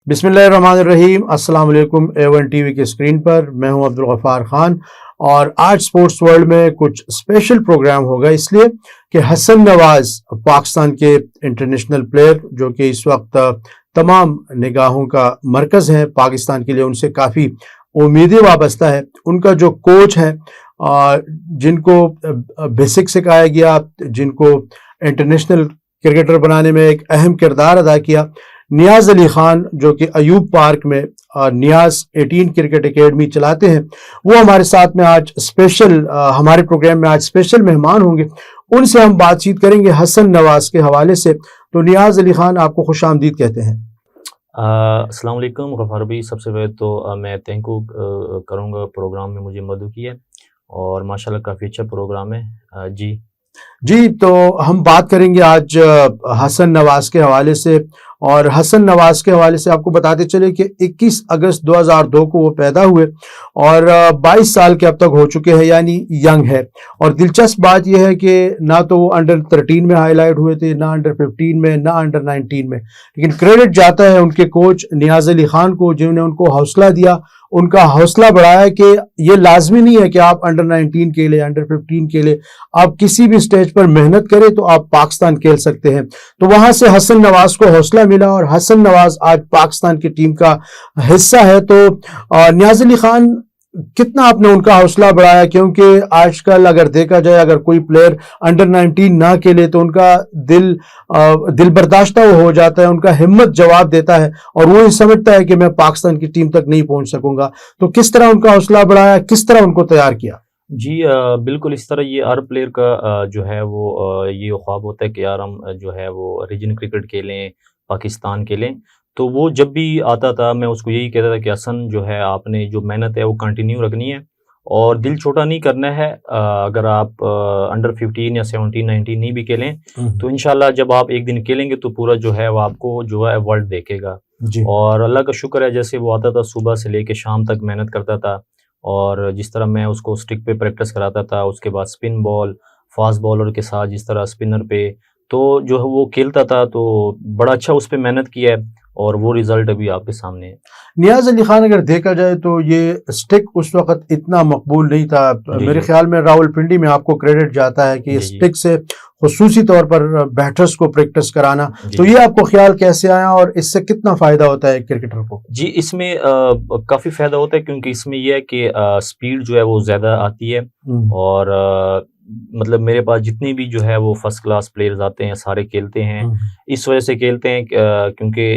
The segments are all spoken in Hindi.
बिस्मिल्लाहिर्रहमानिर्रहीम। अस्सलाम वालेकुम। A1 टीवी के स्क्रीन पर मैं हूं अब्दुल गफ्फार खान और आज स्पोर्ट्स वर्ल्ड में कुछ स्पेशल प्रोग्राम होगा, इसलिए कि हसन नवाज पाकिस्तान के इंटरनेशनल प्लेयर जो कि इस वक्त तमाम निगाहों का मरकज़ है पाकिस्तान के लिए, उनसे काफ़ी उम्मीदें वाबस्ता है। उनका जो कोच है, जिनको बेसिक सिखाया गया, जिनको इंटरनेशनल क्रिकेटर बनाने में एक अहम किरदार अदा किया, नियाज अली खान, जो कि अयूब पार्क में नियाज 18 क्रिकेट एकेडमी चलाते हैं, वो हमारे साथ में आज स्पेशल हमारे प्रोग्राम में आज स्पेशल मेहमान होंगे। उनसे हम बातचीत करेंगे हसन नवाज के हवाले से। तो नियाज अली खान, आपको खुशामदीद कहते हैं। अस्सलाम वालेकुम गफ़ार भाई। सबसे पहले तो मैं थैंक यू करूँगा प्रोग्राम में मुझे मदद की है और माशाल्लाह काफ़ी अच्छा प्रोग्राम है। जी, तो हम बात करेंगे आज हसन नवाज के हवाले से। और हसन नवाज के हवाले से आपको बताते चले कि 21 अगस्त 2002 को वो पैदा हुए और 22 साल के अब तक हो चुके हैं, यानी यंग है। और दिलचस्प बात यह है कि ना तो वो अंडर 13 में हाईलाइट हुए थे, ना अंडर 15 में, ना अंडर 19 में, लेकिन क्रेडिट जाता है उनके कोच नियाज अली खान को, जिन्होंने उनको हौसला दिया, उनका हौसला बढ़ाया कि ये लाजमी नहीं है कि आप अंडर 19 के लिए, अंडर 15 के लिए आप किसी भी स्टेज पर मेहनत करें तो आप पाकिस्तान खेल सकते हैं। तो वहां से हसन नवाज को हौसला मिला और हसन नवाज आज पाकिस्तान की टीम का हिस्सा है। तो नियाज अली खान, कितना आपने उनका हौसला बढ़ाया? क्योंकि आजकल अगर देखा जाए, अगर कोई प्लेयर अंडर 19 ना खेले तो उनका दिल बर्दाश्ता हो जाता है, उनका हिम्मत जवाब देता है और वो ये समझता है कि मैं पाकिस्तान की टीम तक नहीं पहुंच सकूंगा। तो किस तरह उनका हौसला बढ़ाया, किस तरह उनको तैयार किया? जी, बिल्कुल इस तरह ये हर प्लेयर का जो है वो ये ख्वाब होता है कि यार हम जो है वो रीजन क्रिकेट खेलें, पाकिस्तान खेलें। तो वो जब भी आता था मैं उसको यही कहता था कि हसन जो है आपने जो मेहनत है वो कंटिन्यू रखनी है और दिल छोटा नहीं करना है। अगर आप अंडर 15 या 17 19 नहीं भी खेलें तो इंशाल्लाह जब आप एक दिन खेलेंगे तो पूरा जो है वो आपको जो है वर्ल्ड देखेगा। और अल्लाह का शुक्र है, जैसे वो आता था सुबह से लेके शाम तक मेहनत करता था और जिस तरह मैं उसको स्टिक पे प्रैक्टिस कराता था, उसके बाद स्पिन बॉल, फास्ट बॉलर के साथ जिस तरह स्पिनर पे, तो जो है वो खेलता था, तो बड़ा अच्छा उस पे मेहनत किया है और वो रिजल्ट अभी आपके सामने है। नियाज अली खान, अगर देखा जाए तो ये स्टिक उस वक्त इतना मकबूल नहीं था। मेरे ख्याल में रावलपिंडी में आपको क्रेडिट जाता है कि स्टिक से खुसूसी तौर पर बैटर्स को प्रैक्टिस कराना। तो ये आपको ख्याल कैसे आया और इससे कितना फायदा होता है क्रिकेटर को? जी, इसमें काफी फायदा होता है क्योंकि इसमें यह है कि स्पीड जो है वो ज्यादा आती है और मतलब मेरे पास जितनी भी जो है वो फर्स्ट क्लास प्लेयर्स आते हैं सारे खेलते हैं। इस वजह से खेलते हैं क्योंकि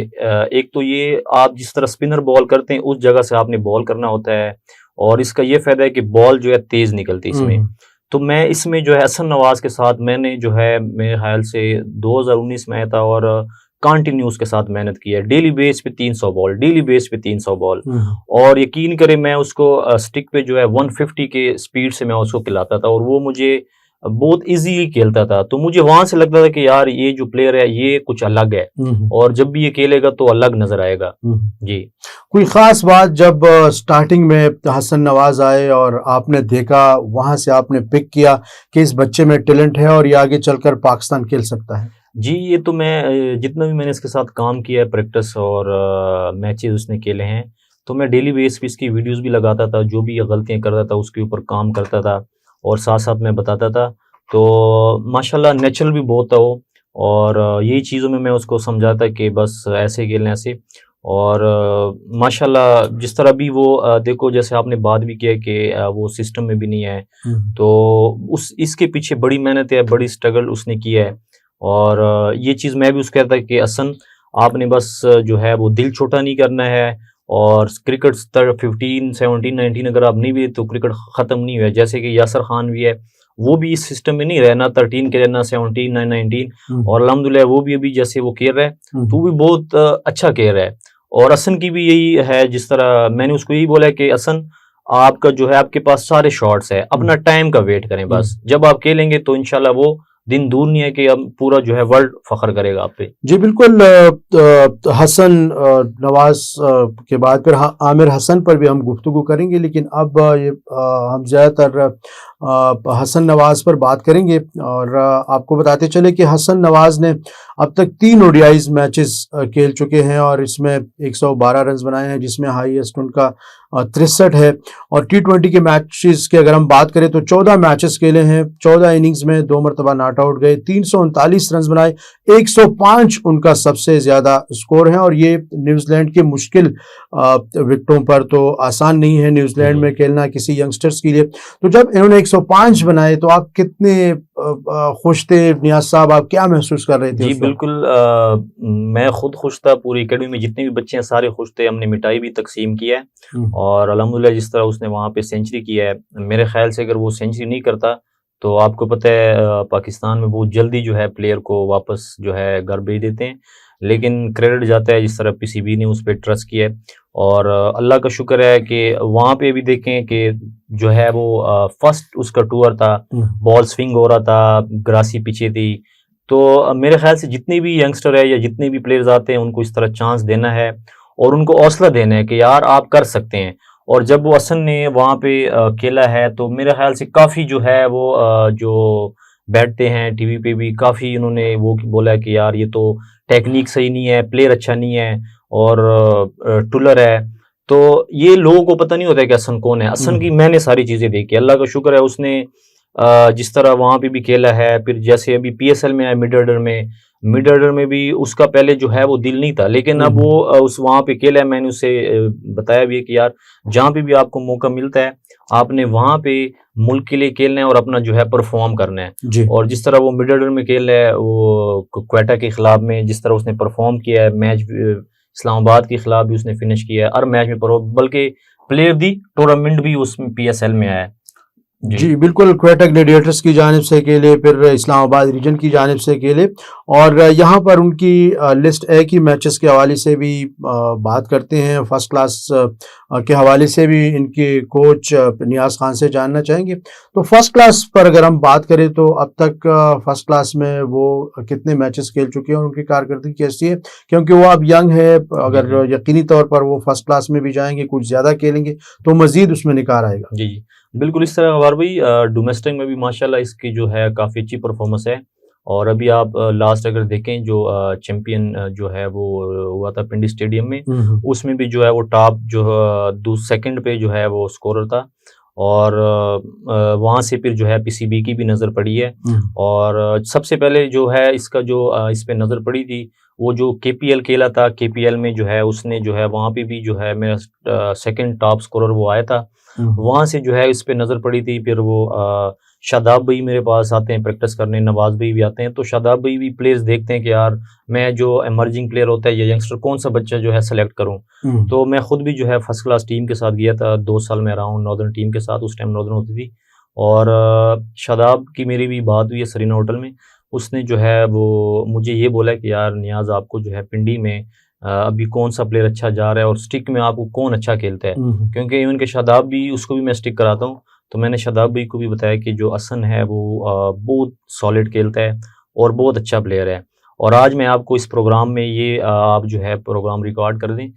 एक तो ये आप जिस तरह स्पिनर बॉल करते हैं उस जगह से आपने बॉल करना होता है और इसका ये फायदा है कि बॉल जो है तेज निकलती है इसमें। तो मैं इसमें जो है हसन नवाज के साथ मैंने जो है मेरे ख्याल से 2019 में आया था और कंटिन्यूस के साथ मेहनत की है। डेली बेस पे 300 बॉल, डेली बेस पे 300 बॉल और यकीन करें मैं उसको स्टिक पे जो है 150 के स्पीड से मैं उसको खिलाता था और वो मुझे बहुत इजीली खेलता था। तो मुझे वहां से लगता था कि यार ये जो प्लेयर है ये कुछ अलग है और जब भी ये खेलेगा तो अलग नजर आएगा। जी, कोई खास बात जब स्टार्टिंग में हसन नवाज आए और आपने देखा, वहां से आपने पिक किया कि इस बच्चे में टैलेंट है और ये आगे चलकर पाकिस्तान खेल सकता है? जी, ये तो मैं जितना भी मैंने इसके साथ काम किया है, प्रैक्टिस और मैचेस उसने खेले हैं, तो मैं डेली बेस पे इसकी वीडियोस भी लगाता था, जो भी ये गलतियां करता था उसके ऊपर काम करता था और साथ साथ मैं बताता था। तो माशाल्लाह नेचुरल भी बहुत था वो और यही चीज़ों में मैं उसको समझाता कि बस ऐसे खेलने ऐसे। और माशाल्लाह जिस तरह भी वो देखो, जैसे आपने बात भी किया कि वो सिस्टम में भी नहीं है, तो उस इसके पीछे बड़ी मेहनत है, बड़ी स्ट्रगल उसने किया है और ये चीज़ मैं भी उसको कहता कि हसन आपने बस जो है वो दिल छोटा नहीं करना है और क्रिकेट 15 17 19 अगर आप नहीं भी तो क्रिकेट ख़त्म नहीं हुआ। जैसे कि यासर खान भी है, वो भी इस सिस्टम में नहीं रहे, ना 13 के ना 17 ना 19 और अल्हम्दुलिल्लाह वो भी अभी जैसे वो खेल रहा है तो भी बहुत अच्छा खेल रहा है। और हसन की भी यही है, जिस तरह मैंने उसको यही बोला कि हसन आपका जो है आपके पास सारे शॉट्स है, अपना टाइम का वेट करें, बस जब आप खेलेंगे तो इंशाल्लाह वो दिन दूर नहीं है कि अब पूरा जो है वर्ल्ड फख्र करेगा आप पे। जी बिल्कुल। हसन नवाज के बाद फिर आमिर हसन पर भी हम गुफ्तगू करेंगे, लेकिन अब हम ज़्यादातर हसन नवाज पर बात करेंगे। और आपको बताते चले कि हसन नवाज ने अब तक 3 ओडीआईज मैचेस खेल चुके हैं और इसमें 112 रन बनाए हैं, जिसमें हाईएस्ट उनका 63 है। और टी20 के मैचेस की अगर हम बात करें तो 14 मैचेस खेले हैं, 14 इनिंग्स में 2 मरतबा नॉट आउट गए, 339 रन बनाए, 105 उनका सबसे ज्यादा स्कोर है। और ये न्यूजीलैंड के मुश्किल विकेटों पर तो आसान नहीं है न्यूजीलैंड में खेलना किसी यंगस्टर्स के लिए। तो जब इन्होंने 105 बनाए तो आप कितने खुश थे नियाज साहब, आप क्या महसूस कर रहे थे? जी बिल्कुल, मैं खुद खुश था, पूरी एकेडमी में जितने भी बच्चे हैं सारे खुश थे। हमने मिठाई भी तकसीम किया है और अल्हम्दुलिल्लाह जिस तरह उसने वहाँ पे सेंचुरी किया है, मेरे ख्याल से अगर वो सेंचुरी नहीं करता तो आपको पता है पाकिस्तान में बहुत जल्दी जो है प्लेयर को वापस जो है घर भेज देते हैं। लेकिन क्रेडिट जाता है जिस तरह पीसीबी ने उस पर ट्रस्ट किया है और अल्लाह का शुक्र है कि वहाँ पे भी देखें कि जो है वो फर्स्ट उसका टूर था, बॉल स्विंग हो रहा था, ग्रासी पीछे थी। तो मेरे ख्याल से जितने भी यंगस्टर है या जितने भी प्लेयर्स आते हैं उनको इस तरह चांस देना है और उनको हौसला देना है कि यार आप कर सकते हैं। और जब वो हसन ने वहाँ पे खेला है तो मेरे ख्याल से काफ़ी जो है वो जो बैठते हैं टीवी पे भी काफ़ी उन्होंने वो बोला कि यार ये तो टेक्निक सही नहीं है, प्लेयर अच्छा नहीं है और टुलर है। तो ये लोगों को पता नहीं होता है कि हसन कौन है। हसन की मैंने सारी चीज़ें देखी, अल्लाह का शुक्र है उसने जिस तरह वहाँ पे भी खेला है। फिर जैसे अभी पीएसएल में है मिड ऑर्डर में भी उसका पहले जो है वो दिल नहीं था, लेकिन अब वो उस वहाँ पे खेला है। मैंने उसे बताया भी है कि यार जहाँ पे भी आपको मौका मिलता है आपने वहाँ पे मुल्क के लिए खेलना है और अपना जो है परफॉर्म करना है। और जिस तरह वो मिड ऑर्डर में खेल रहा है, वो क्वेटा के खिलाफ में जिस तरह उसने परफॉर्म किया है, मैच इस्लामाबाद के खिलाफ भी उसने फिनिश किया है, हर मैच में बल्कि प्लेयर दी टूर्नामेंट भी उसमें पीएसएल में आया है। जी बिल्कुल, क्वेटा ग्लैडिएटर्स की जानिब से खेले, फिर इस्लामाबाद रीजन की जानिब से खेले। और यहाँ पर उनकी लिस्ट है कि मैचेस के हवाले से भी बात करते हैं, फर्स्ट क्लास के हवाले से भी इनके कोच नियाज खान से जानना चाहेंगे। तो फर्स्ट क्लास पर अगर हम बात करें तो अब तक फर्स्ट क्लास में वो कितने मैचेस खेल चुके हैं और उनकी कारकर्दगी कैसी है? क्योंकि वो अब यंग है, अगर यकीनी तौर पर वो फर्स्ट क्लास में भी जाएंगे, कुछ ज़्यादा खेलेंगे तो मज़ीद उसमें निखार आएगा। जी बिल्कुल, इस तरह हमारे भाई डोमेस्टिक में भी माशाल्लाह इसकी जो है काफ़ी अच्छी परफॉर्मेंस है। और अभी आप लास्ट अगर देखें जो चैंपियन जो है वो हुआ था पिंडी स्टेडियम में, उसमें भी जो है वो टॉप जो सेकंड पे जो है वो स्कोरर था। और वहाँ से फिर जो है पीसीबी की भी नज़र पड़ी है। और सबसे पहले जो है इसका जो इस पे नज़र पड़ी थी वो जो केपीएल खेला था, केपीएल में जो है उसने जो है वहाँ पे भी जो है मेरा सेकंड टॉप स्कोरर वो आया था, वहाँ से जो है इस पे नज़र पड़ी थी। फिर वो शादाब भाई मेरे पास आते हैं प्रैक्टिस करने, नवाज भाई भी आते हैं, तो शादाब भाई भी प्लेयर्स देखते हैं कि यार मैं जो एमर्जिंग प्लेयर होता है या यंगस्टर कौन सा बच्चा जो है सेलेक्ट करूं। तो मैं खुद भी जो है फर्स्ट क्लास टीम के साथ गया था, 2 साल में रहा हूँ नॉर्दर्न टीम के साथ, उस टाइम नॉर्दर्न होती थी। और शादाब की मेरी भी बात हुई है सरीना होटल में, उसने जो है वो मुझे ये बोला कि यार नियाज आपको जो है पिंडी में अभी कौन सा प्लेयर अच्छा जा रहा है और स्टिक में आपको कौन अच्छा खेलता है, क्योंकि इवन के शादाब भी उसको भी मैं स्टिक कराता हूँ। तो मैंने शादाब भाई को भी बताया कि जो हसन है वो बहुत सॉलिड खेलता है और बहुत अच्छा प्लेयर है। और आज मैं आपको इस प्रोग्राम में ये आप जो है प्रोग्राम रिकॉर्ड कर दें,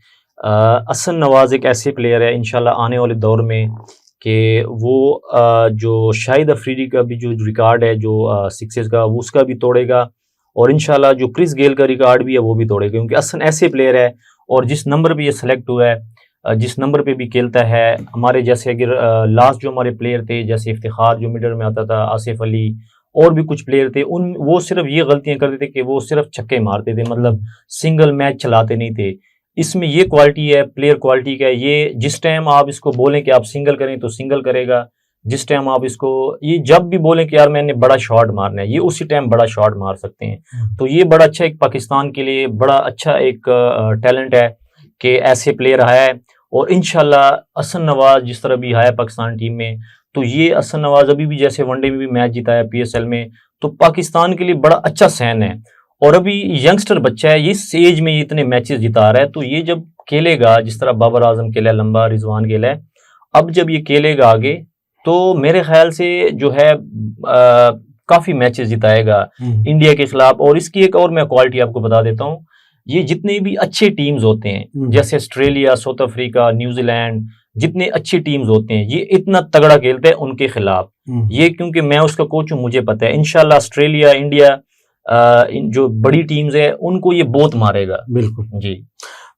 हसन नवाज एक ऐसे प्लेयर है इंशाल्लाह आने वाले दौर में कि वो जो शाहिद अफरीदी का भी जो रिकॉर्ड है जो सिक्सेस का वो उसका भी तोड़ेगा और इंशाल्लाह जो क्रिस गेल का रिकॉर्ड भी है वो भी तोड़ेगा, क्योंकि हसन ऐसे प्लेयर है और जिस नंबर पे ये सेलेक्ट हुआ है, जिस नंबर पे भी खेलता है, हमारे जैसे अगर लास्ट जो हमारे प्लेयर थे जैसे इफ्तिखार जो मिडल में आता था, आसिफ अली और भी कुछ प्लेयर थे, उन वो सिर्फ ये गलतियां करते थे कि वो सिर्फ छक्के मारते थे, मतलब सिंगल मैच चलाते नहीं थे। इसमें ये क्वालिटी है, प्लेयर क्वालिटी का, ये जिस टाइम आप इसको बोलें कि आप सिंगल करें तो सिंगल करेगा, जिस टाइम आप इसको ये जब भी बोलें कि यार मैंने बड़ा शॉट मारना है, ये उसी टाइम बड़ा शॉट मार सकते हैं। तो ये बड़ा अच्छा एक पाकिस्तान के लिए बड़ा अच्छा एक टैलेंट है कि ऐसे प्लेयर आया है। और इंशाल्लाह हसन नवाज जिस तरह भी आया पाकिस्तान टीम में, तो ये हसन नवाज अभी भी जैसे वनडे में भी मैच जिताया पीएसएल में, तो पाकिस्तान के लिए बड़ा अच्छा सहन है। और अभी यंगस्टर बच्चा है, इस एज में इतने मैचेस जिता रहा है, तो ये जब खेलेगा जिस तरह बाबर आजम खेला है, लंबा रिजवान खेला है, अब जब ये खेलेगा आगे तो मेरे ख्याल से जो है काफी मैचेस जिताएगा इंडिया के खिलाफ। और इसकी एक और मैं क्वालिटी आपको बता देता हूँ, ये जितने भी अच्छे टीम्स होते हैं जैसे ऑस्ट्रेलिया, साउथ अफ्रीका, न्यूजीलैंड, जितनी अच्छी टीम्स होते हैं ये इतना तगड़ा खेलते हैं उनके खिलाफ। ये क्योंकि मैं उसका कोच हूँ, मुझे पता है इंशाल्लाह ऑस्ट्रेलिया, इंडिया, इन जो बड़ी टीम्स है उनको ये बहुत मारेगा। बिल्कुल जी।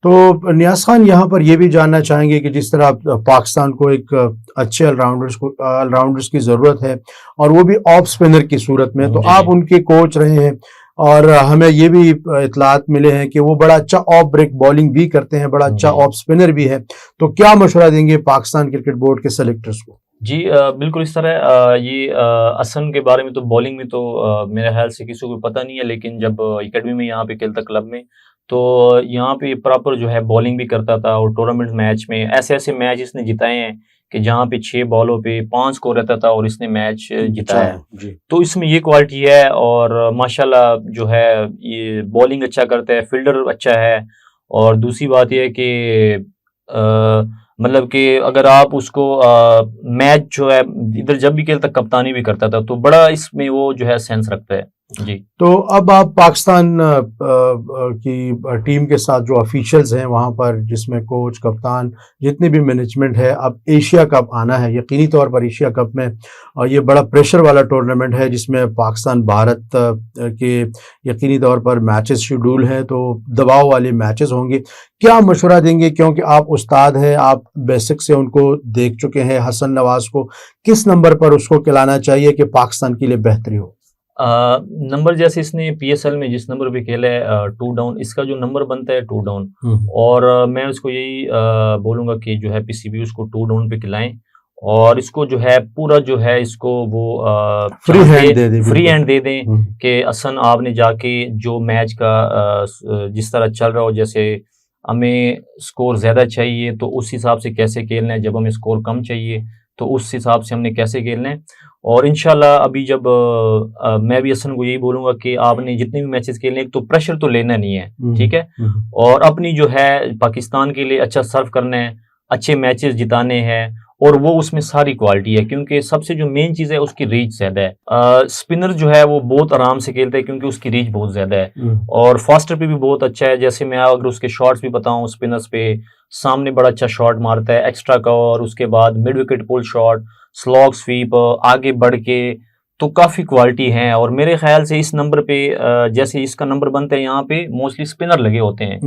तो नियाज खान यहाँ पर ये भी जानना चाहेंगे कि जिस तरह पाकिस्तान को एक अच्छे ऑलराउंडर्स की ज़रूरत है और वो भी ऑफ स्पिनर की सूरत में, तो जी आप उनके कोच रहे हैं और हमें ये भी इतलात मिले हैं कि वो बड़ा अच्छा ऑफ ब्रेक बॉलिंग भी करते हैं, बड़ा अच्छा जी ऑफ स्पिनर भी है। तो क्या मशवरा देंगे पाकिस्तान क्रिकेट बोर्ड के सेलेक्टर्स को? जी बिल्कुल इस तरह ये हसन के बारे में तो बॉलिंग में तो मेरे ख्याल से किसी को पता नहीं है, लेकिन जब एकेडमी में यहाँ पे खेलता क्लब में, तो यहाँ पे प्रॉपर जो है बॉलिंग भी करता था और टूर्नामेंट मैच में ऐसे ऐसे मैच इसने जिताए हैं कि जहाँ पे 6 बॉलों पे 5 स्कोर रहता था और इसने मैच जिताया है। जी तो इसमें ये क्वालिटी है और माशाल्लाह जो है ये बॉलिंग अच्छा करता है, फील्डर अच्छा है। और दूसरी बात ये है कि मतलब कि अगर आप उसको मैच जो है इधर जब भी खेलता कप्तानी भी करता था, तो बड़ा इसमें वो जो है सेंस रखता है। जी। तो अब आप पाकिस्तान की टीम के साथ जो ऑफिशियल्स हैं वहाँ पर, जिसमें कोच, कप्तान, जितनी भी मैनेजमेंट है, अब एशिया कप आना है यकीनी तौर पर। एशिया कप में और ये बड़ा प्रेशर वाला टूर्नामेंट है जिसमें पाकिस्तान भारत के यकीनी तौर पर मैचेस शेड्यूल हैं, तो दबाव वाले मैचेस होंगे। क्या मशवरा देंगे, क्योंकि आप उस्ताद हैं, आप बेसिक से उनको देख चुके हैं, हसन नवाज को किस नंबर पर उसको खिलाना चाहिए कि पाकिस्तान के लिए बेहतरी हो? नंबर जैसे इसने पीएसएल में जिस नंबर पे खेला है 2 डाउन, इसका जो नंबर बनता है 2 डाउन। और मैं उसको यही बोलूँगा कि जो है पीसीबी उसको 2 डाउन पे खिलाएं और इसको जो है पूरा जो है इसको वो फ्री हैंड दे दें, फ्री बिल्कुल। हैंड दे दें कि हसन आपने जाके जो मैच का जिस तरह चल रहा हो, जैसे हमें स्कोर ज़्यादा चाहिए तो उस हिसाब से कैसे खेलना है, जब हमें स्कोर कम चाहिए तो उस हिसाब से हमने कैसे खेलना है। और इंशाल्लाह अभी जब मैं भी हसन को यही बोलूँगा कि आपने जितने भी मैचेस खेलने हैं, तो प्रेशर तो लेना नहीं है, ठीक है? और अपनी जो है पाकिस्तान के लिए अच्छा सर्व करना है, अच्छे मैचेस जिताने हैं और वो उसमें सारी क्वालिटी है, क्योंकि सबसे जो मेन चीज़ है उसकी रीच ज़्यादा है। स्पिनर जो है वो बहुत आराम से खेलता है क्योंकि उसकी रीच बहुत ज़्यादा है और फास्टर पे भी बहुत अच्छा है। जैसे मैं अगर उसके शॉट्स भी बताऊँ, स्पिनर्स पे सामने बड़ा अच्छा शॉट मारता है, एक्स्ट्रा कवर, उसके बाद mid wicket pull shot, slog sweep, आगे बढ़ के, तो काफ़ी क्वालिटी है। और मेरे ख्याल से इस नंबर पे जैसे इसका नंबर बनता है यहाँ पे मोस्टली स्पिनर लगे होते हैं,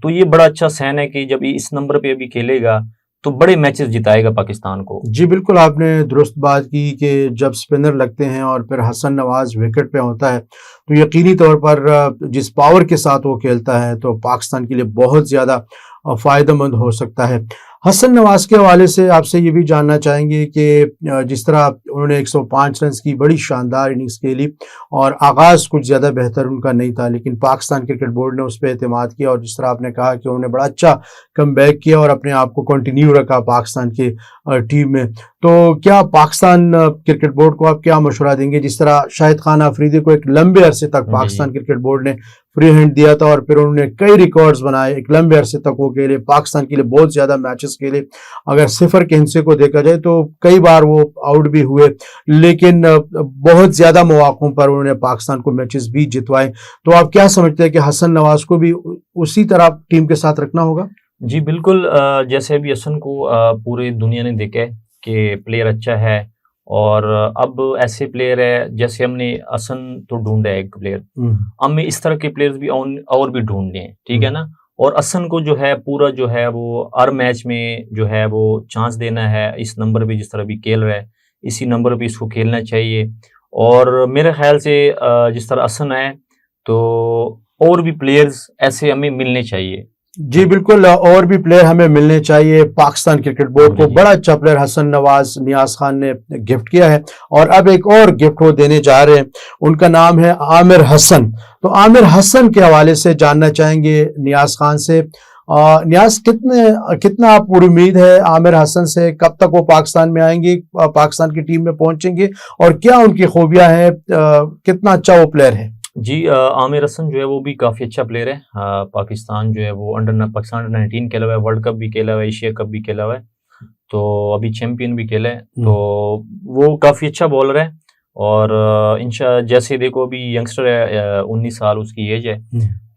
तो ये बड़ा अच्छा साइन है कि जब ये इस नंबर पे अभी खेलेगा तो बड़े मैचेस जिताएगा पाकिस्तान को। जी बिल्कुल, आपने दुरुस्त बात की कि जब स्पिनर लगते हैं और फिर हसन नवाज विकेट पे होता है तो यकीनी तौर पर जिस पावर के साथ वो खेलता है तो पाकिस्तान के लिए बहुत ज़्यादा फ़ायदेमंद हो सकता है। हसन नवाज के हवाले से आपसे ये भी जानना चाहेंगे कि जिस तरह उन्होंने 105 रन की बड़ी शानदार इनिंग्स खेली और आगाज़ कुछ ज़्यादा बेहतर उनका नहीं था, लेकिन पाकिस्तान क्रिकेट बोर्ड ने उस पर एतमाद किया और जिस तरह आपने कहा कि उन्होंने बड़ा अच्छा कमबैक किया और अपने आप को कंटिन्यू रखा पाकिस्तान की टीम में। तो क्या पाकिस्तान क्रिकेट बोर्ड को आप क्या मशवरा देंगे, जिस तरह शाहिद खान अफरीदी को एक लंबे अरसे तक पाकिस्तान क्रिकेट बोर्ड ने फ्री हैंड दिया था और फिर उन्होंने कई रिकॉर्ड्स बनाए, एक लंबे अरसे तक वो खेले, पाकिस्तान के लिए बहुत ज़्यादा मैचेस खेले, अगर सिफर के हिस्से को देखा जाए तो कई बार वो आउट भी हुए, लेकिन बहुत ज़्यादा मौक़ों पर उन्होंने पाकिस्तान को मैचेस भी जितवाए। तो आप क्या समझते हैं कि हसन नवाज को भी उसी तरह टीम के साथ रखना होगा? जी बिल्कुल, जैसे अभी हसन को पूरी दुनिया ने देखा है कि प्लेयर अच्छा है और अब ऐसे प्लेयर है, जैसे हमने हसन तो ढूंढा है एक प्लेयर, हमें इस तरह के प्लेयर्स भी और भी ढूंढने हैं, ठीक है ना? और हसन को जो है पूरा जो है वो हर मैच में जो है वो चांस देना है, इस नंबर पे जिस तरह भी खेल रहा है इसी नंबर पे इसको खेलना चाहिए। और मेरे ख्याल से जिस तरह हसन है तो और भी प्लेयर्स ऐसे हमें मिलने चाहिए। जी बिल्कुल, और भी प्लेयर हमें मिलने चाहिए। पाकिस्तान क्रिकेट बोर्ड को बड़ा अच्छा प्लेयर हसन नवाज नियाज खान ने गिफ्ट किया है और अब एक और गिफ्ट वो देने जा रहे हैं, उनका नाम है आमिर हसन। तो आमिर हसन के हवाले से जानना चाहेंगे नियाज खान से। नियाज, कितना आप पूरी उम्मीद है आमिर हसन से, कब तक वो पाकिस्तान में आएंगे, पाकिस्तान की टीम में पहुंचेंगे और क्या उनकी खूबियां हैं, कितना अच्छा वो प्लेयर है? जी आमिर हसन जो है वो भी काफ़ी अच्छा प्लेयर है। पाकिस्तान जो है वो पाकिस्तान अंडर 19 खेला हुआ है, वर्ल्ड कप भी खेला हुआ है, एशिया कप भी खेला हुआ है, तो अभी चैंपियन भी खेला है, तो वो काफ़ी अच्छा बॉलर है। और जैसे देखो अभी यंगस्टर है, 19 साल उसकी एज है,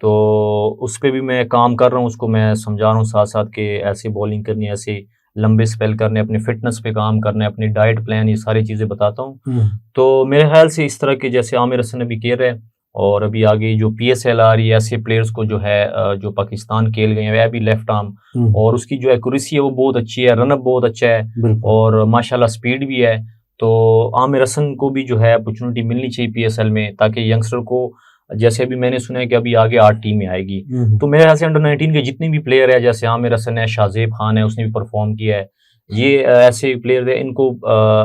तो उस पर भी मैं काम कर रहा हूँ, उसको मैं समझा रहा हूँ साथ साथ कि ऐसे बॉलिंग करनी है, ऐसे लंबे स्पेल करने, अपने फिटनेस पे काम करना है, अपनी डाइट प्लान, ये सारी चीज़ें बताता हूँ। तो मेरे ख्याल से इस तरह के जैसे आमिर हसन अभी खेल रहे हैं, और अभी आगे जो PSL आ रही है, ऐसे प्लेयर्स को जो है जो पाकिस्तान खेल गए हैं, वह भी लेफ्ट आर्म, और उसकी जो एक्यूरेसी है वो बहुत अच्छी है, रनअप बहुत अच्छा है, और माशाल्लाह स्पीड भी है। तो आमिर हसन को भी जो है अपॉर्चुनिटी मिलनी चाहिए PSL में, ताकि यंगस्टर को, जैसे अभी मैंने सुना है कि अभी आगे 8 टीमें आएगी, तो मेरे ख्याल से अंडर-19 के जितने भी प्लेयर है, जैसे आमिर हसन है, शाहजेब खान है, उसने भी परफॉर्म किया है, ये ऐसे प्लेयर है, इनको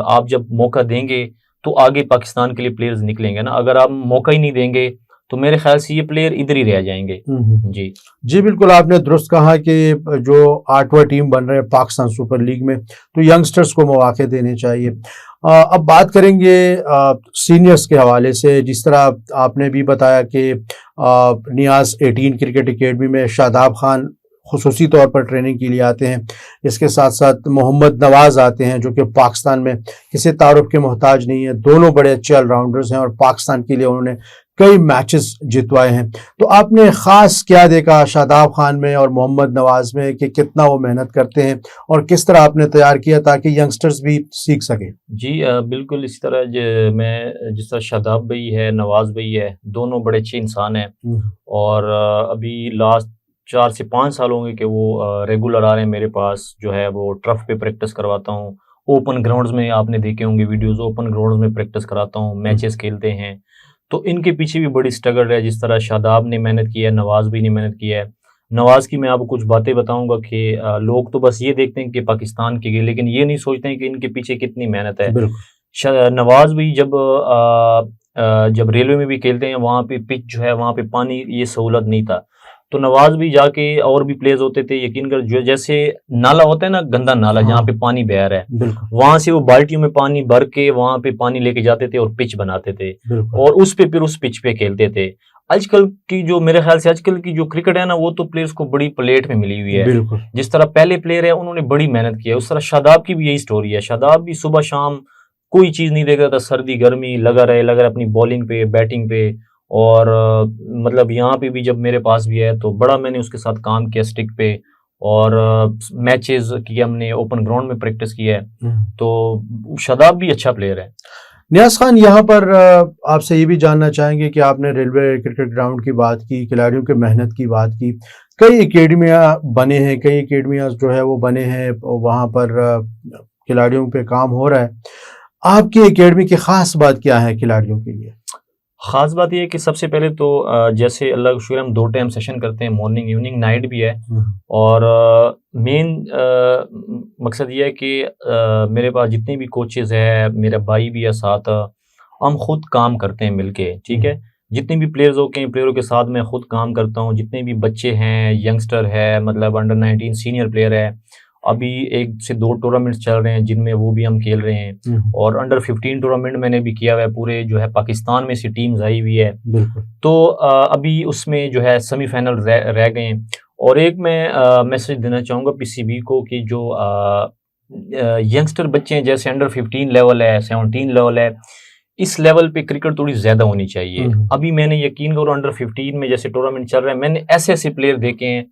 आप जब मौका देंगे तो आगे पाकिस्तान के लिए प्लेयर्स निकलेंगे ना। अगर आप मौका ही नहीं देंगे तो मेरे ख्याल से ये प्लेयर इधर ही रह जाएंगे। जी जी, बिल्कुल आपने दुरुस्त कहा कि जो 8वां टीम बन रहे हैं पाकिस्तान सुपर लीग में, तो यंगस्टर्स को मौके देने चाहिए। अब बात करेंगे सीनियर्स के हवाले से। जिस तरह आपने भी बताया कि नियाज 18 क्रिकेट एकेडमी में शादाब खान खुसूसी तौर पर ट्रेनिंग के लिए आते हैं, इसके साथ साथ मोहम्मद नवाज आते हैं जो कि पाकिस्तान में किसी तारुफ के मोहताज नहीं है, दोनों बड़े अच्छे ऑलराउंडर्स हैं और पाकिस्तान के लिए उन्होंने कई मैचेस जितवाए हैं। तो आपने ख़ास क्या देखा शादाब खान में और मोहम्मद नवाज में कि कितना वो मेहनत करते हैं और किस तरह आपने तैयार किया ताकि यंगस्टर्स भी सीख सकें? जी बिल्कुल इसी तरह मैं जिस तरह शादाब भाई है, नवाज भाई है, दोनों बड़े अच्छे इंसान हैं, और अभी लास्ट 4 से 5 साल होंगे कि वो रेगुलर आ रहे हैं मेरे पास, जो है वो टर्फ पे प्रैक्टिस करवाता हूँ, ओपन ग्राउंड्स में आपने देखे होंगे वीडियोस, ओपन ग्राउंड्स में प्रैक्टिस कराता हूँ, मैचेस खेलते हैं। तो इनके पीछे भी बड़ी स्ट्रगल है, जिस तरह शादाब ने मेहनत की है, नवाज भी ने मेहनत की है। नवाज की मैं आपको कुछ बातें बताऊंगा कि लोग तो बस ये देखते हैं कि पाकिस्तान के लिए, लेकिन ये नहीं सोचते हैं कि इनके पीछे कितनी मेहनत है। नवाज भी जब रेलवे में भी खेलते हैं, वहाँ पे पिच जो है, वहाँ पे पानी ये सहूलत नहीं था, तो नवाज भी जाके, और भी प्लेयर्स होते थे, यकीन कर, जो जैसे नाला होता है ना, गंदा नाला, जहाँ पे पानी बह रहा है, वहां से वो बाल्टियों में पानी भर के वहां पे पानी लेके जाते थे और पिच बनाते थे, और उस पे फिर उस पिच पे खेलते थे। आजकल की जो, मेरे ख्याल से आजकल की जो क्रिकेट है ना, वो तो प्लेयर्स को बड़ी प्लेट में मिली हुई है। जिस तरह पहले प्लेयर है उन्होंने बड़ी मेहनत की है, उस तरह शादाब की भी यही स्टोरी है। शादाब भी सुबह शाम कोई चीज नहीं देखता था, सर्दी गर्मी लगा रहे अपनी बॉलिंग पे, बैटिंग पे, और मतलब यहाँ पे भी जब मेरे पास भी है तो बड़ा मैंने उसके साथ काम किया स्टिक पे, और मैचेस किए हमने, ओपन ग्राउंड में प्रैक्टिस की है। तो शादाब भी अच्छा प्लेयर है। नियाज खान, यहाँ पर आपसे ये भी जानना चाहेंगे कि आपने रेलवे क्रिकेट ग्राउंड की बात की, खिलाड़ियों की मेहनत की बात की, कई एकेडमियाँ बने हैं, कई एकेडमियाँ जो है वो बने हैं, वहाँ पर खिलाड़ियों पे काम हो रहा है। आपकी एकेडमी की खास बात क्या है खिलाड़ियों के लिए? खास बात यह है कि सबसे पहले तो जैसे अल्लाह का शुक्र, हम 2 टाइम सेशन करते हैं, मॉर्निंग इवनिंग नाइट भी है, और मेन मकसद ये है कि मेरे पास जितने भी कोचेज़ है, मेरा भाई भी है साथ, हम खुद काम करते हैं मिलके, ठीक है। जितने भी प्लेयर्स होके प्लेयरों के साथ मैं खुद काम करता हूँ, जितने भी बच्चे हैं, यंगस्टर है, मतलब अंडर-19 सीनियर प्लेयर है, अभी 1 से 2 टूर्नामेंट्स चल रहे हैं जिनमें वो भी हम खेल रहे हैं, और अंडर 15 टूर्नामेंट मैंने भी किया हुआ है, पूरे जो है पाकिस्तान में से टीम्स आई हुई है। तो अभी उसमें जो है सेमीफाइनल रह गए हैं। और एक मैं मैसेज देना चाहूँगा PCB को कि जो यंगस्टर बच्चे हैं, जैसे अंडर 15 लेवल है, 17 लेवल है, इस लेवल पे क्रिकेट थोड़ी ज्यादा होनी चाहिए। अभी मैंने यकीन करो अंडर 15 में जैसे टूर्नामेंट चल रहा है, मैंने ऐसे प्लेयर देखे हैं,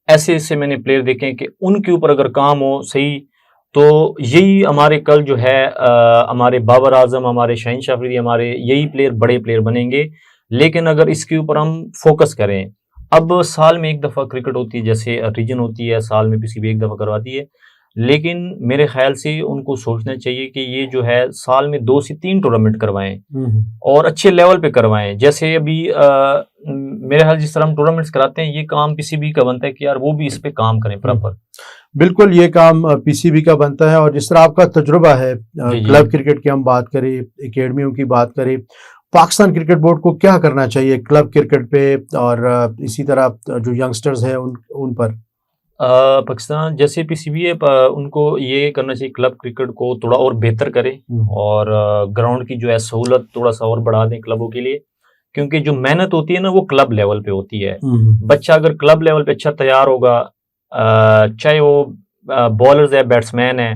ऐसे मैंने प्लेयर देखे हैं कि उनके ऊपर अगर काम हो सही, तो यही हमारे कल जो है हमारे बाबर आजम, हमारे शहनशाह अफरीदी, हमारे यही प्लेयर बड़े प्लेयर बनेंगे। लेकिन अगर इसके ऊपर हम फोकस करें, अब साल में 1 दफ़ा क्रिकेट होती है, जैसे रीजन होती है, साल में PCB 1 दफ़ा करवाती है, लेकिन मेरे ख्याल से उनको सोचना चाहिए कि ये जो है साल में 2 से 3 टूर्नामेंट करवाएं, और अच्छे लेवल पे करवाएं। जैसे अभी मेरे ख्याल जिस तरह हम टूर्नामेंट्स कराते हैं, ये काम PCB का बनता है कि यार वो भी इस पे काम करें प्रॉपर। बिल्कुल, ये काम PCB का बनता है। और जिस तरह आपका तजुर्बा है, क्लब क्रिकेट की हम बात करें, एकेडमियों की बात करें, पाकिस्तान क्रिकेट बोर्ड को क्या करना चाहिए क्लब क्रिकेट पे, और इसी तरह जो यंगस्टर्स हैं उन पर? पाकिस्तान जैसे PCB है, उनको ये करना चाहिए क्लब क्रिकेट को थोड़ा और बेहतर करें, और ग्राउंड की जो है सहूलत थोड़ा सा और बढ़ा दें क्लबों के लिए, क्योंकि जो मेहनत होती है ना वो क्लब लेवल पे होती है। बच्चा अगर क्लब लेवल पे अच्छा तैयार होगा, चाहे वो बॉलर्स है, बैट्समैन है,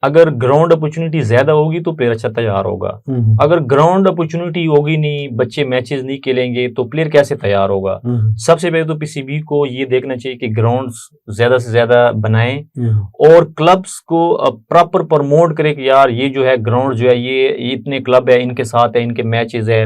अगर ग्राउंड अपॉर्चुनिटी ज्यादा होगी तो प्लेयर अच्छा तैयार होगा। अगर ग्राउंड अपॉर्चुनिटी होगी नहीं, बच्चे मैचेस नहीं खेलेंगे तो प्लेयर कैसे तैयार होगा। सबसे पहले तो पीसीबी को ये देखना चाहिए कि ग्राउंड्स ज्यादा से ज्यादा बनाएं और क्लब्स को प्रॉपर प्रमोट करें कि यार ये जो है ग्राउंड जो है ये इतने क्लब है, इनके साथ है, इनके मैचेस है।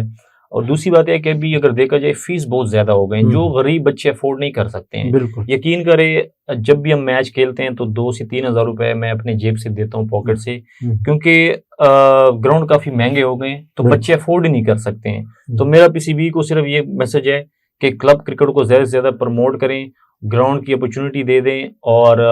और दूसरी बात है कि अभी अगर देखा जाए फीस बहुत ज्यादा हो गए हैं, जो गरीब बच्चे अफोर्ड नहीं कर सकते हैं। यकीन करें जब भी हम मैच खेलते हैं तो 2 से 3 हजार रुपए मैं अपने जेब से देता हूँ, पॉकेट से, क्योंकि ग्राउंड काफी महंगे हो गए तो बच्चे अफोर्ड ही नहीं कर सकते हैं। तो मेरा पीसीबी को सिर्फ ये मैसेज है कि क्लब क्रिकेट को ज्यादा से ज्यादा प्रमोट करें, ग्राउंड की अपॉर्चुनिटी दे दें। और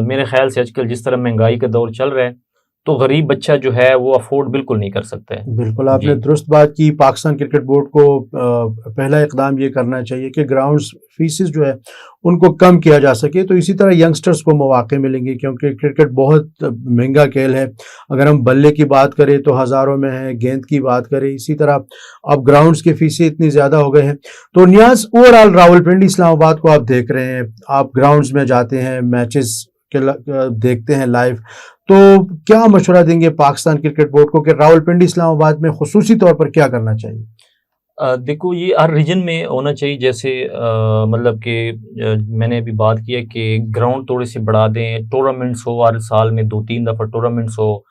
मेरे ख्याल से आजकल जिस तरह महंगाई का दौर चल रहा है तो गरीब बच्चा जो है वो अफोर्ड बिल्कुल नहीं कर सकता है। बिल्कुल आपने दुरुस्त बात की। पाकिस्तान क्रिकेट बोर्ड को पहला इकदाम ये करना चाहिए कि ग्राउंड्स फीसेस जो है उनको कम किया जा सके, तो इसी तरह यंगस्टर्स को मौके मिलेंगे, क्योंकि क्रिकेट बहुत महंगा खेल है। अगर हम बल्ले की बात करें तो हज़ारों में है, गेंद की बात करें इसी तरह। अब ग्राउंड्स के फीसें इतनी ज़्यादा हो गए हैं। तो नियाज, ओवरऑल रावलपिंडी इस्लामाबाद को आप देख रहे हैं, आप ग्राउंड्स में जाते हैं, मैचेस देखते हैं लाइव, तो क्या मशवरा देंगे पाकिस्तान क्रिकेट बोर्ड को कि रावलपिंडी इस्लामाबाद में खुसूसी तौर पर क्या करना चाहिए? देखो ये हर रीजन में होना चाहिए। जैसे मतलब कि मैंने अभी बात की है कि ग्राउंड थोड़े से बढ़ा दें, टूर्नामेंट्स हो, हर साल में 2-3 दफा टूर्नामेंट्स हो,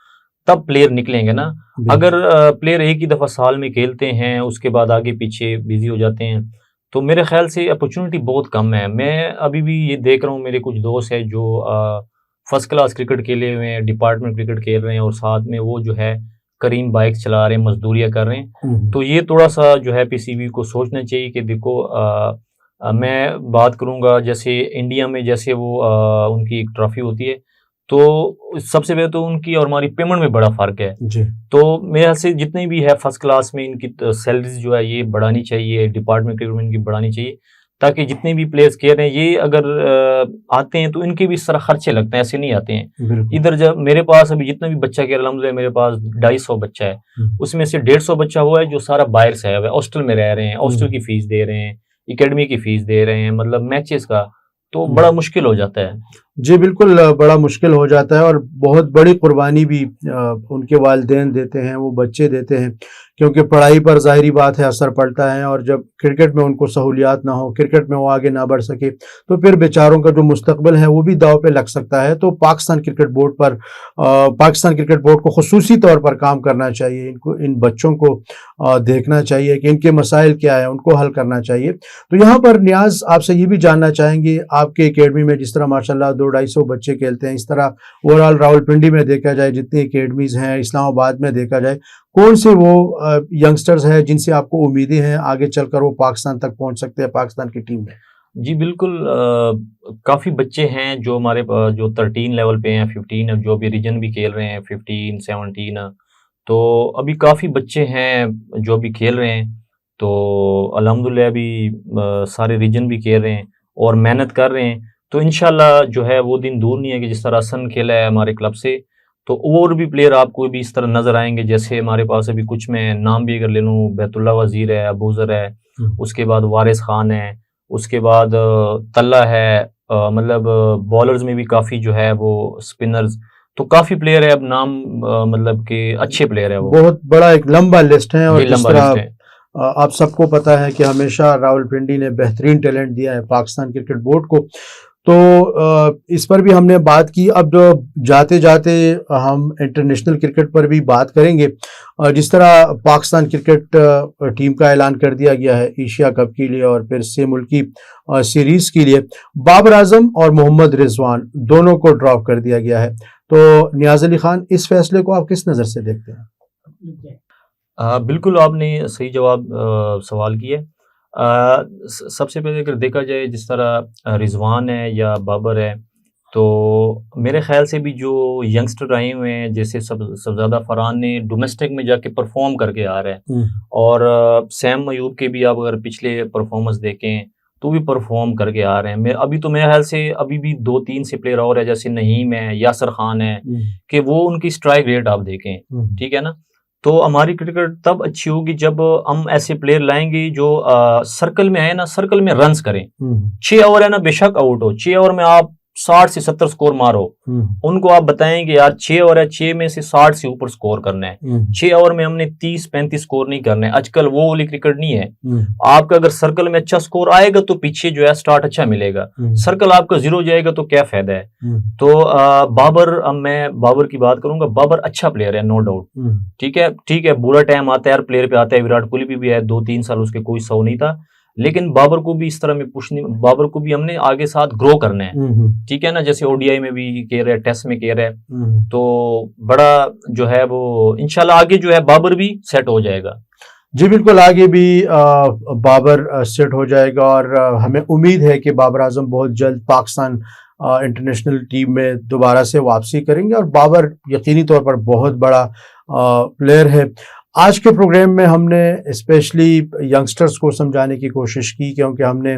तब प्लेयर निकलेंगे ना। अगर प्लेयर एक ही दफा साल में खेलते हैं उसके बाद आगे पीछे बिजी हो जाते हैं तो मेरे ख्याल से अपॉर्चुनिटी बहुत कम है। मैं अभी भी ये देख रहा हूँ, मेरे कुछ दोस्त हैं जो फर्स्ट क्लास क्रिकेट खेले हुए हैं, डिपार्टमेंट क्रिकेट खेल रहे हैं और साथ में वो जो है करीम बाइक चला रहे हैं, मजदूरियां कर रहे हैं। तो ये थोड़ा सा जो है पीसीबी को सोचना चाहिए कि देखो मैं बात करूंगा जैसे इंडिया में जैसे वो उनकी एक ट्रॉफी होती है तो सबसे पहले तो उनकी और हमारी पेमेंट में बड़ा फर्क है जी। तो मेरे ख्याल से जितनी भी है फर्स्ट क्लास में इनकी सैलरीज जो है ये बढ़ानी चाहिए, डिपार्टमेंट क्रिकेट में इनकी बढ़ानी चाहिए, ताकि जितने भी प्लेयर्स खेल रहे हैं ये अगर आते हैं तो इनके भी इस तरह खर्चे लगते हैं, ऐसे नहीं आते हैं। इधर जब मेरे पास अभी जितना भी बच्चा खेल रहा है, मेरे पास 250 बच्चा है, उसमें से 150 बच्चा हुआ है जो सारा बाहर से आया हुआ है, हॉस्टल में रह रहे हैं, हॉस्टल की फीस दे रहे हैं, एकेडमी की फीस दे रहे हैं, मतलब मैचेस का, तो बड़ा मुश्किल हो जाता है। जी बिल्कुल, बड़ा मुश्किल हो जाता है और बहुत बड़ी कुर्बानी भी उनके वालिदैन देते हैं, वो बच्चे देते हैं, क्योंकि पढ़ाई पर ज़ाहिरी बात है असर पड़ता है। और जब क्रिकेट में उनको सहूलियात ना हो, क्रिकेट में वो आगे ना बढ़ सके, तो फिर बेचारों का जो मुस्तकबिल है वो भी दाव पे लग सकता है। तो पाकिस्तान क्रिकेट बोर्ड को खुसूसी तौर पर काम करना चाहिए, इनको इन बच्चों को देखना चाहिए कि इनके मसाइल क्या है, उनको हल करना चाहिए। तो यहाँ पर नियाज आपसे ये भी जानना चाहेंगे, आपके एकेडमी में जिस तरह माशाल्लाह 200-250 बच्चे खेलते हैं, इस तरह ओवरऑल रावलपिंडी में देखा जाए, जितनी एकेडमीज हैं, इस्लामाबाद में देखा जाए, कौन से वो यंगस्टर्स हैं जिनसे आपको उम्मीदें हैं आगे चलकर वो पाकिस्तान तक पहुंच सकते हैं, पाकिस्तान की टीम में? जी बिल्कुल, काफ़ी बच्चे हैं जो हमारे जो 13 लेवल पे हैं, 15 जो अभी रीजन भी खेल रहे हैं, 15, 17, तो अभी काफ़ी बच्चे हैं जो अभी खेल रहे हैं। तो अल्हम्दुलिल्लाह अभी सारे रीजन भी खेल रहे हैं और मेहनत कर रहे हैं। तो इंशाल्लाह जो है वो दिन दूर नहीं है कि जिस तरह हसन खेला है हमारे क्लब से, तो और भी प्लेयर आपको भी इस तरह नजर आएंगे। जैसे हमारे पास अभी कुछ में नाम भी अगर ले लूँ, बैतुल्ला वजीर है, अबूजर है, उसके बाद वारिस खान है, उसके बाद तल्ला है, मतलब बॉलर्स में भी काफ़ी जो है वो स्पिनर्स, तो काफ़ी प्लेयर है। अब नाम मतलब के अच्छे प्लेयर है, वो बहुत बड़ा एक लंबा लिस्ट है। और जिस तरह आप सबको पता है कि हमेशा रावलपिंडी ने बेहतरीन टैलेंट दिया है पाकिस्तान क्रिकेट बोर्ड को, तो इस पर भी हमने बात की। अब जाते जाते हम इंटरनेशनल क्रिकेट पर भी बात करेंगे। जिस तरह पाकिस्तान क्रिकेट टीम का ऐलान कर दिया गया है एशिया कप के लिए और फिर से मुल्की सीरीज के लिए, बाबर आजम और मोहम्मद रिजवान दोनों को ड्रॉप कर दिया गया है। तो नियाज अली खान, इस फैसले को आप किस नज़र से देखते हैं? बिल्कुल आपने सही जवाब सवाल किया। सबसे पहले अगर देखा जाए जिस तरह रिजवान है या बाबर है, तो मेरे ख्याल से भी जो यंगस्टर आए हुए हैं, जैसे सब ज़्यादा फरहान ने डोमेस्टिक में जाके परफॉर्म करके आ रहे हैं, और सैम अयूब के भी आप अगर पिछले परफॉर्मेंस देखें तो भी परफॉर्म करके आ रहे हैं। अभी तो मेरे ख्याल से अभी भी 2-3 से प्लेयर और है, जैसे नहीम है, यासर खान है, कि वो उनकी स्ट्राइक रेट आप देखें, ठीक है ना। तो हमारी क्रिकेट तब अच्छी होगी जब हम ऐसे प्लेयर लाएंगे जो सर्कल में है ना, सर्कल में रन्स करें। 6 ओवर है ना, बेशक आउट हो, 6 ओवर में आप 60 से 70 स्कोर मारो, उनको आप बताएं कि यार 6 ओवर है, 6 में से 60 से ऊपर स्कोर करना है, 6 ओवर में हमने 30-35 स्कोर नहीं करना है। आजकल वो वाली क्रिकेट नहीं है। आपका अगर सर्कल में अच्छा स्कोर आएगा तो पीछे जो है स्टार्ट अच्छा मिलेगा, सर्कल आपका 0 जाएगा तो क्या फायदा है। तो बाबर, अब मैं बाबर की बात करूंगा, बाबर अच्छा प्लेयर है, नो डाउट, ठीक है, बुरा टाइम आता है, हर प्लेयर पे आता है, विराट कोहली भी है, 2-3 साल उसके कोई सौ नहीं था, लेकिन बाबर को भी इस तरह में पुश नहीं, बाबर को भी हमने आगे साथ ग्रो करना है, ठीक है ना, जैसे ओडीआई में भी कह रहे हैं, टेस्ट में कह रहे हैं, तो बड़ा जो है वो इंशाल्लाह आगे जो है बाबर भी सेट हो जाएगा। जी बिल्कुल, आगे भी बाबर सेट हो जाएगा और हमें उम्मीद है कि बाबर आजम बहुत जल्द पाकिस्तान इंटरनेशनल टीम में दोबारा से वापसी करेंगे और बाबर यकीनी तौर पर बहुत बड़ा प्लेयर है। आज के प्रोग्राम में हमने स्पेशली यंगस्टर्स को समझाने की कोशिश की, क्योंकि हमने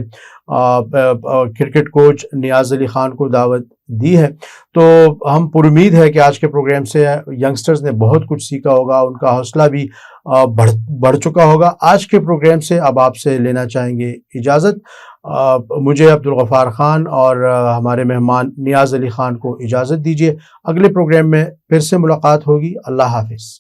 क्रिकेट कोच नियाज अली खान को दावत दी है, तो हम पुरुम्मीद है कि आज के प्रोग्राम से यंगस्टर्स ने बहुत कुछ सीखा होगा, उनका हौसला भी बढ़ चुका होगा। आज के प्रोग्राम से अब आपसे लेना चाहेंगे इजाज़त। मुझे अब्दुल गफ्फार खान और हमारे मेहमान नियाज अली खान को इजाज़त दीजिए। अगले प्रोग्राम में फिर से मुलाकात होगी। अल्लाह हाफिज़।